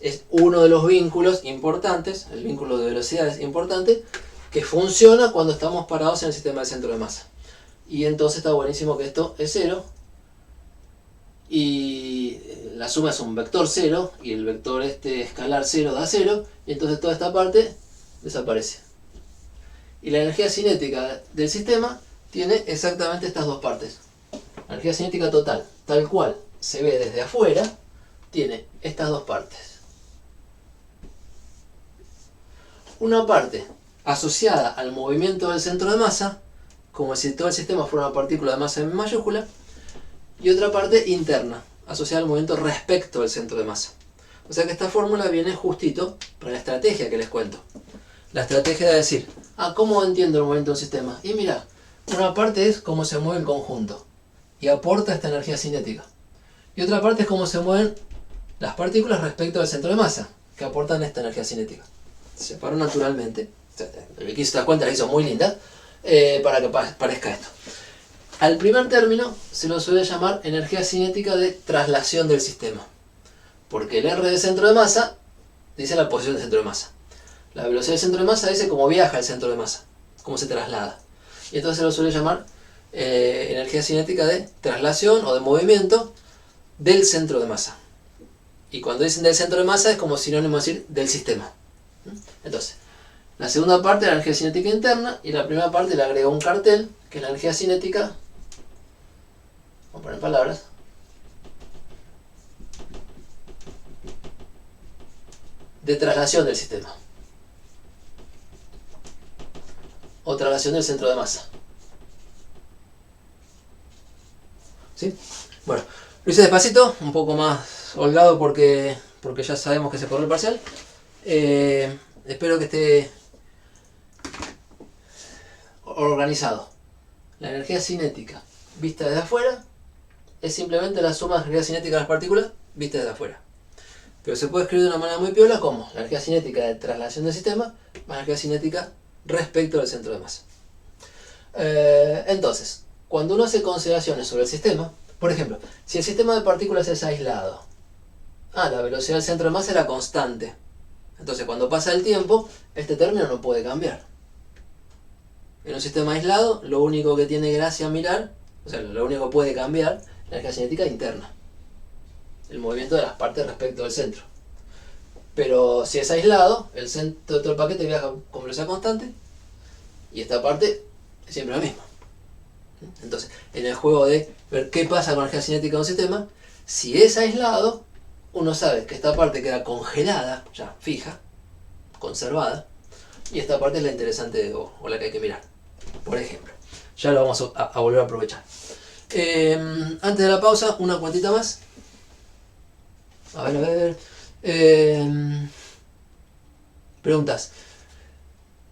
Es uno de los vínculos importantes, el vínculo de velocidades importante, que funciona cuando estamos parados en el sistema del centro de masa. Y entonces está buenísimo que esto es 0. Y la suma es un vector 0 y el vector escalar 0 da 0 y entonces toda esta parte desaparece. Y la energía cinética del sistema tiene exactamente estas dos partes. La energía cinética total, tal cual se ve desde afuera, tiene estas dos partes. una parte asociada al movimiento del centro de masa, como si todo el sistema fuera una partícula de masa en mayúscula, y otra parte interna, asociada al movimiento respecto al centro de masa. O sea que esta fórmula viene justito para la estrategia que les cuento. La estrategia de decir, ¿cómo entiendo el movimiento del sistema? Y mira, una parte es cómo se mueve el conjunto y aporta esta energía cinética. Y otra parte es cómo se mueven las partículas respecto al centro de masa, que aportan esta energía cinética. Se separó naturalmente. El que hizo esta cuenta la hizo muy linda, para que parezca esto. Al primer término se lo suele llamar energía cinética de traslación del sistema. Porque el R del centro de masa dice la posición del centro de masa. La velocidad del centro de masa dice cómo viaja el centro de masa, cómo se traslada. Y entonces se lo suele llamar energía cinética de traslación o de movimiento del centro de masa. Y cuando dicen del centro de masa es como sinónimo de decir del sistema. Entonces, la segunda parte es la energía cinética interna y la primera parte le agrego un cartel, que es la energía cinética, vamos a poner palabras, de traslación del sistema. O traslación del centro de masa. ¿Sí? Bueno, lo hice despacito, un poco más holgado porque ya sabemos que se corrió el parcial. Espero que esté organizado. La energía cinética vista desde afuera es simplemente la suma de energía cinética de las partículas vista desde afuera. Pero se puede escribir de una manera muy piola como la energía cinética de traslación del sistema más la energía cinética respecto del centro de masa. Entonces, cuando uno hace consideraciones sobre el sistema, por ejemplo, si el sistema de partículas es aislado, la velocidad del centro de masa era constante. Entonces, cuando pasa el tiempo, este término no puede cambiar. En un sistema aislado, lo único que tiene gracia mirar, o sea, lo único que puede cambiar, es la energía cinética interna. El movimiento de las partes respecto del centro. Pero si es aislado, el centro de todo el paquete viaja con velocidad constante y esta parte es siempre la misma. Entonces, en el juego de ver qué pasa con la energía cinética de un sistema, si es aislado, uno sabe que esta parte queda congelada, ya fija, conservada, y esta parte es la interesante o la que hay que mirar. Por ejemplo, ya lo vamos a volver a aprovechar. Antes de la pausa, una cuantita más. A ver. Preguntas.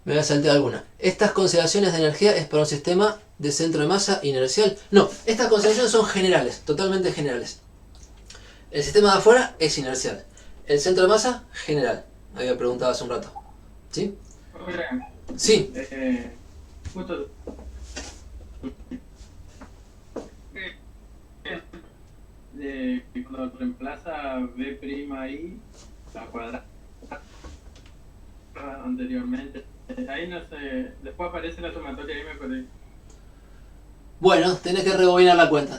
Me voy a saltar alguna. ¿Estas consideraciones de energía es para un sistema de centro de masa inercial? No, estas consideraciones son generales, totalmente generales. El sistema de afuera es inercial. El centro de masa, general. Me había preguntado hace un rato. ¿Sí? Sí. Justo cuando reemplaza B'I la cuadrada anteriormente, ahí no sé, después aparece la sumatoria y me perdí. Bueno, tenés que rebobinar la cuenta,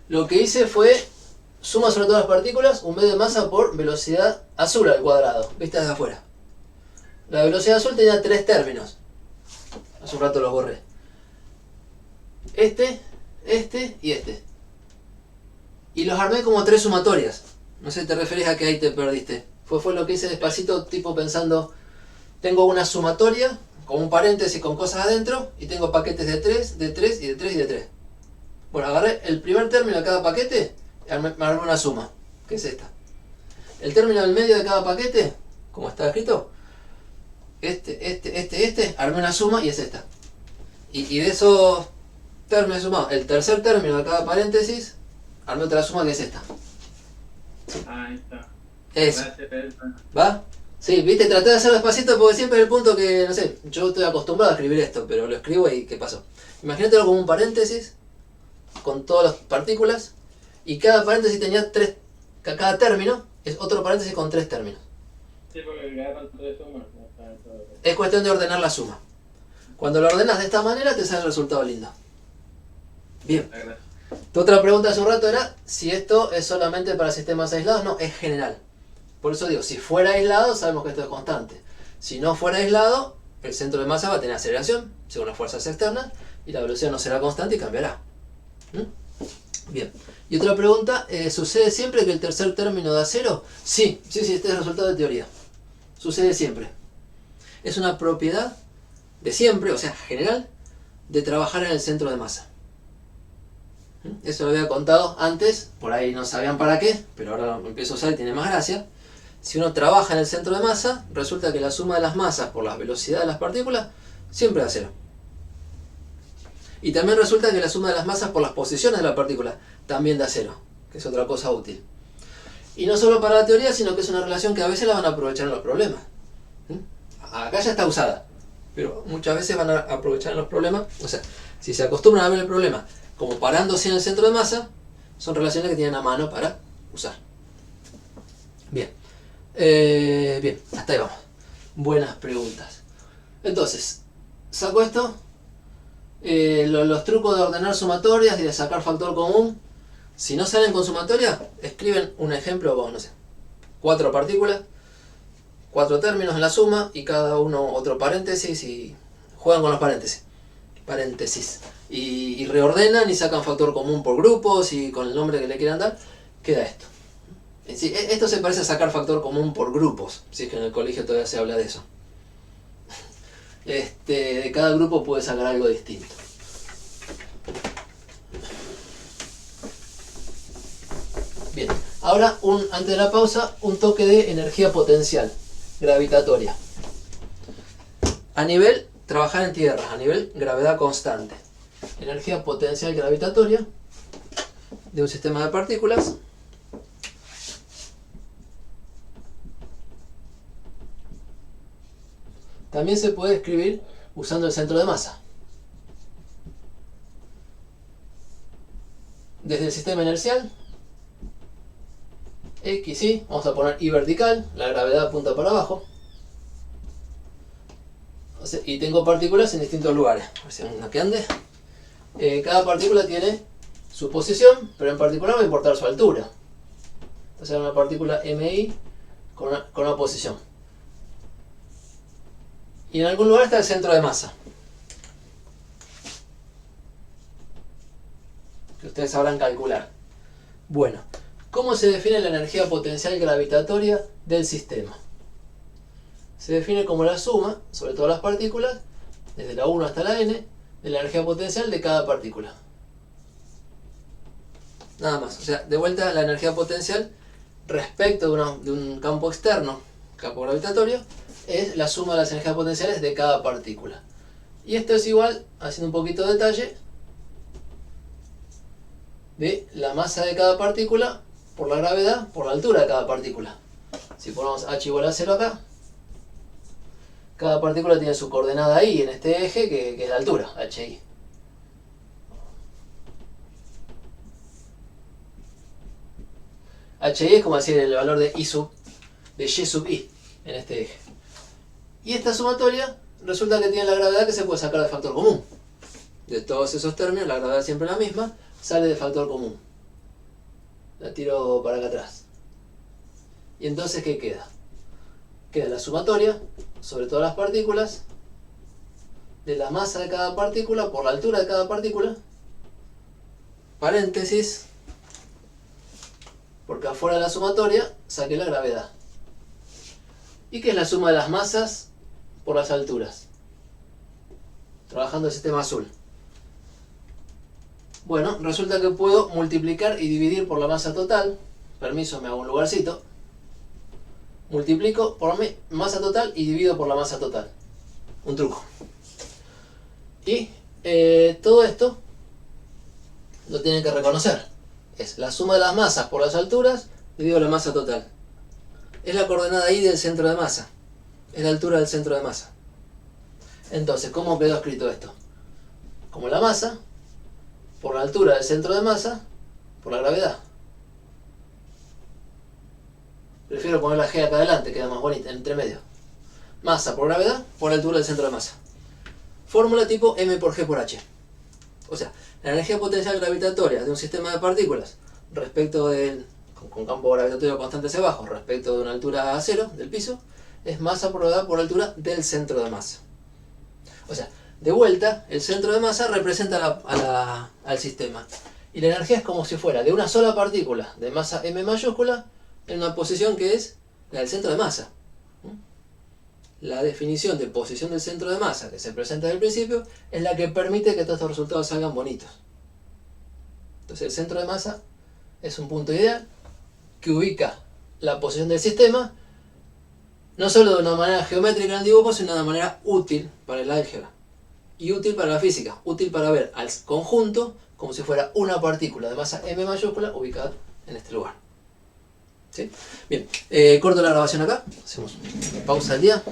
Lo que hice fue suma sobre todas las partículas, un medio de masa por velocidad azul al cuadrado, vista desde afuera. La velocidad azul tenía 3 términos. Hace un rato los borré. Este y este. Y los armé como 3 sumatorias. No sé si te referís a que ahí te perdiste. Fue lo que hice despacito, tipo pensando, tengo una sumatoria, con un paréntesis con cosas adentro, y tengo paquetes de 3, de 3 y de 3 y de 3. Bueno, agarré el primer término de cada paquete y me armé una suma, que es esta. El término del medio de cada paquete, como está escrito, armé una suma y es esta. Y de esos términos sumados, el tercer término de cada paréntesis, armé otra suma que es esta. Ahí está. Eso. Gracias. ¿Va? Sí, viste, traté de hacerlo despacito porque siempre es el punto que, no sé, yo estoy acostumbrado a escribir esto, pero lo escribo y ¿qué pasó? Imagínatelo como un paréntesis con todas las partículas y cada paréntesis tenía 3, cada término es otro paréntesis con 3 términos. Sí, porque quedaron 3 sumas. Es cuestión de ordenar la suma. Cuando lo ordenas de esta manera te sale el resultado lindo. Bien. Tu otra pregunta hace un rato era si esto es solamente para sistemas aislados. No, es general. Por eso digo, si fuera aislado sabemos que esto es constante. Si no fuera aislado, el centro de masa va a tener aceleración según las fuerzas externas y la velocidad no será constante y cambiará. Bien. Y otra pregunta, ¿sucede siempre que el tercer término da 0? Sí, este es el resultado de teoría. Sucede siempre. Es una propiedad de siempre, o sea, general, de trabajar en el centro de masa. Eso lo había contado antes, por ahí no sabían para qué, pero ahora lo empiezo a usar y tiene más gracia. Si uno trabaja en el centro de masa, resulta que la suma de las masas por la velocidad de las partículas siempre da 0. Y también resulta que la suma de las masas por las posiciones de la partícula también da 0, que es otra cosa útil. Y no solo para la teoría, sino que es una relación que a veces la van a aprovechar en los problemas. Acá ya está usada, pero muchas veces van a aprovechar en los problemas. O sea, si se acostumbran a ver el problema como parándose en el centro de masa, son relaciones que tienen a mano para usar. Bien. Bien, hasta ahí vamos. Buenas preguntas. Entonces, saco esto. Los trucos de ordenar sumatorias y de sacar factor común. Si no salen con sumatoria, escriben un ejemplo con, no sé, 4 partículas, 4 términos en la suma y cada uno otro paréntesis y juegan con los paréntesis. Y reordenan y sacan factor común por grupos y con el nombre que le quieran dar, queda esto. Sí, esto se parece a sacar factor común por grupos, si es que en el colegio todavía se habla de eso. De cada grupo puede sacar algo distinto. Bien, ahora antes de la pausa, un toque de energía potencial gravitatoria. A nivel, trabajar en tierra, a nivel gravedad constante. Energía potencial gravitatoria de un sistema de partículas. También se puede escribir usando el centro de masa. Desde el sistema inercial, X, Y, vamos a poner Y vertical, la gravedad apunta para abajo. Y tengo partículas en distintos lugares. A ver si una que ande. Cada partícula tiene su posición, pero en particular va a importar su altura. Entonces hay una partícula MI con una posición. Y en algún lugar está el centro de masa, que ustedes sabrán calcular. Bueno, ¿cómo se define la energía potencial gravitatoria del sistema? Se define como la suma sobre todas las partículas, desde la 1 hasta la n, de la energía potencial de cada partícula. Nada más, o sea, de vuelta la energía potencial respecto de un campo externo, campo gravitatorio, es la suma de las energías potenciales de cada partícula. Y esto es igual, haciendo un poquito de detalle, de la masa de cada partícula por la gravedad por la altura de cada partícula. Si ponemos h igual a 0 acá, cada partícula tiene su coordenada i en este eje, que es la altura, hi. hi es como decir el valor de y sub i en este eje. Y esta sumatoria resulta que tiene la gravedad que se puede sacar de factor común. De todos esos términos, la gravedad siempre es la misma, sale de factor común. La tiro para acá atrás. Y entonces, ¿qué queda? Queda la sumatoria sobre todas las partículas de la masa de cada partícula por la altura de cada partícula, paréntesis, porque afuera de la sumatoria saqué la gravedad. ¿Y qué es la suma de las masas por las alturas? Trabajando el sistema azul. Bueno, resulta que puedo multiplicar y dividir por la masa total. Permiso, me hago un lugarcito. Multiplico por mi masa total y divido por la masa total. Un truco. Y todo esto lo tienen que reconocer. Es la suma de las masas por las alturas dividido la masa total. Es la coordenada i del centro de masa. Es la altura del centro de masa. Entonces, ¿cómo quedó escrito esto? Como la masa por la altura del centro de masa por la gravedad. Prefiero poner la g acá adelante, queda más bonita, entre medio. Masa por gravedad por la altura del centro de masa. Fórmula tipo m por g por h. O sea, la energía potencial gravitatoria de un sistema de partículas respecto del, con campo gravitatorio constante hacia abajo, respecto de una altura a 0 del piso, es masa por gravedad por altura del centro de masa. O sea, de vuelta, el centro de masa representa al sistema. Y la energía es como si fuera de una sola partícula de masa m mayúscula en una posición que es la del centro de masa. la definición de posición del centro de masa que se presenta desde el principio es la que permite que todos estos resultados salgan bonitos. Entonces el centro de masa es un punto ideal que ubica la posición del sistema no solo de una manera geométrica en el dibujo, sino de una manera útil para el álgebra y útil para la física, útil para ver al conjunto como si fuera una partícula de masa m mayúscula ubicada en este lugar. ¿Sí? Bien, corto la grabación acá, hacemos pausa del día.